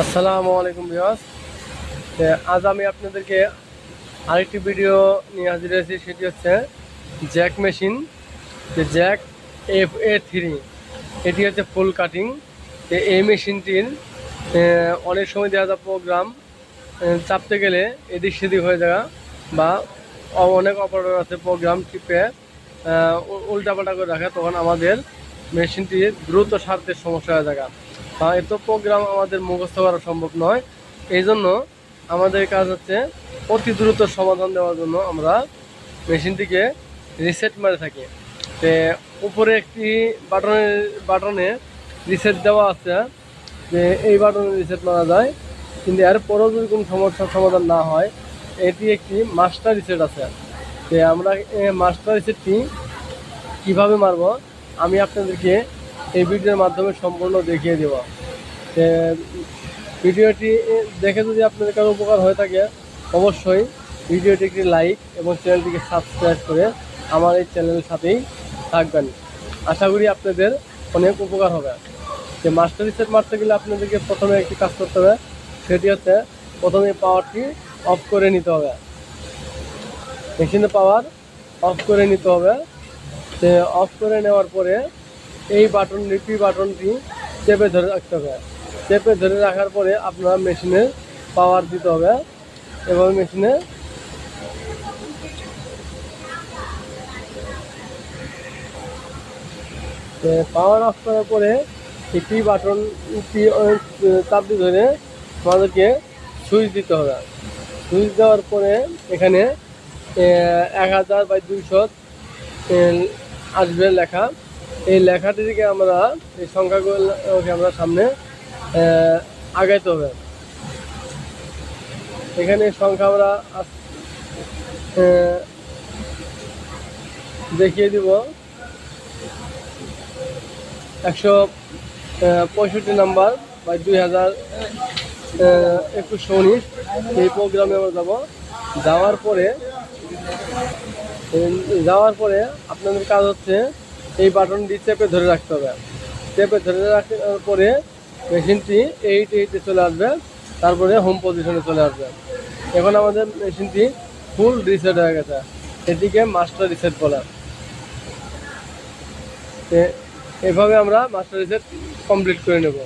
আসসালামু আলাইকুম ভিউয়ার্স। আজ আমি আপনাদেরকে আরেকটি ভিডিও নিয়ে হাজির হয়েছি। সেটি হচ্ছে জ্যাক মেশিন, যে জ্যাক FA3। এটি হচ্ছে ফুল কাটিং। এই মেশিনটির অনেক সময় দেখা যায় প্রোগ্রাম চাপতে গেলে এদিক সেদিক হয়ে যাওয়া, বা অনেক অপারেটর আছে প্রোগ্রাম টিপে উল্টাপাল্টা করে রাখে, তখন আমাদের মেশিনটি দ্রুত সারতে সমস্যা হয়ে যায়। এত প্রোগ্রাম আমাদের মুখস্থ করা সম্ভব নয়। এই জন্য আমাদের কাজ হচ্ছে অতি দ্রুত সমাধান দেওয়ার জন্য আমরা মেশিনটিকে রিসেট মারে থাকি। তো উপরে একটি বাটনে রিসেট দেওয়া আছে, যে এই বাটনে রিসেট মারা যায়। কিন্তু এর পরেও যদি কোনো সমস্যার সমাধান না হয়, এটি একটি মাস্টার রিসেট আছে। তো আমরা মাস্টার রিসেটটি কীভাবে মারব আমি আপনাদেরকে এই ভিডিওর মাধ্যমে সম্পূর্ণ দেখিয়ে দেব। ভিডিওটি দেখে যদি আপনাদের কারো উপকার হয়ে থাকে, অবশ্যই ভিডিওটি একটি লাইক এবং চ্যানেলটিকে সাবস্ক্রাইব করে আমার এই চ্যানেলের সাথেই থাকবেন। আশা করি আপনাদের অনেক উপকার হবে। যে মাস্টার রিসেট মারতে গেলে আপনাদেরকে প্রথমে একটি কাজ করতে হবে, সেটি হচ্ছে প্রথমে পাওয়ারটি অফ করে নিতে হবে। মেশিনের পাওয়ার অফ করে নিতে হবে। সে অফ করে নেওয়ার পরে এই বাটনটি চেপে ধরে রাখতে হবে। চেপে ধরে রাখার পরে আপনার মেশিনে পাওয়ার দিতে হবে, এবং মেশিনে পাওয়ার অফ করার পরে একটি বাটনটি চাপ দিয়ে ধরে আমাদেরকে সুইচ দিতে হবে। সুইচ দেওয়ার পরে এখানে 1000/200 আসবে লেখা। এই লেখাটিকে আমরা, এই সংখ্যাগুলোকে আমরা সামনে আগাইতে হবে। এখানে সংখ্যা আমরা দেখিয়ে দিব। 165 নাম্বার বা 2021-19 এই প্রোগ্রামে আমরা যাওয়ার পরে আপনাদের কাজ হচ্ছে এই বাটনটি চেপে ধরে রাখতে হবে। চেপে ধরে রাখার পরে মেশিনটি 8 চলে আসবে, তারপরে হোম পজিশনে চলে আসবে। এখন আমাদের মেশিনটি ফুল রিসেট হয়ে গেছে। এটিকে মাস্টার রিসেট বলে। এভাবে আমরা মাস্টার রিসেট কমপ্লিট করে নেব।